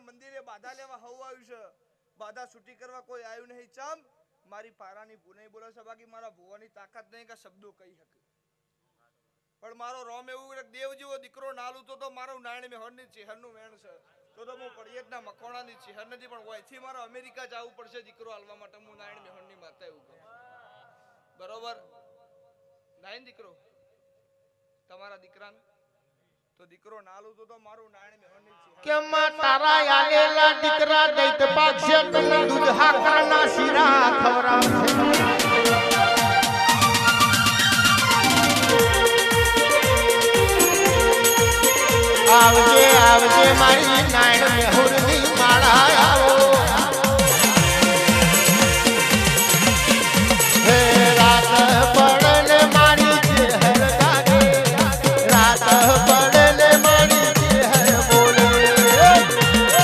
મંદિરે બાધા લેવા હવ આવ્યું છે, બાધા છૂટી કરવા કોઈ આવ્યું નહીં. ચમ મારી પારાની ભૂને બોલે છે, બાકી મારા ભુવાની તાકાત નહીં કે શબ્દો કહી શકે. પણ મારો રોમ એવું દેવ જેવો દીકરો નાલું તો મારું નાયણ મેહોરની ચેહરનું વેણ છે. તો હું પડિયતના મકોણાની ચેહર નથી, પણ ઓયથી મારે અમેરિકા જવું પડશે દીકરો હાલવા માટે. હું નાયણ મેહોરની માતા એવું કહું. બરોબર નાયણ દીકરો તમારા દીકરાને તો દીકરો નાલું તો મારું નાયણ મેહોરની ચેહર કે માં તારા આલેલા દીકરા દૈત પાક્ષે તને દૂધ હાકરના શીરા ખવરાવશે. આવજે આવજે મારી નાયણ મેહુર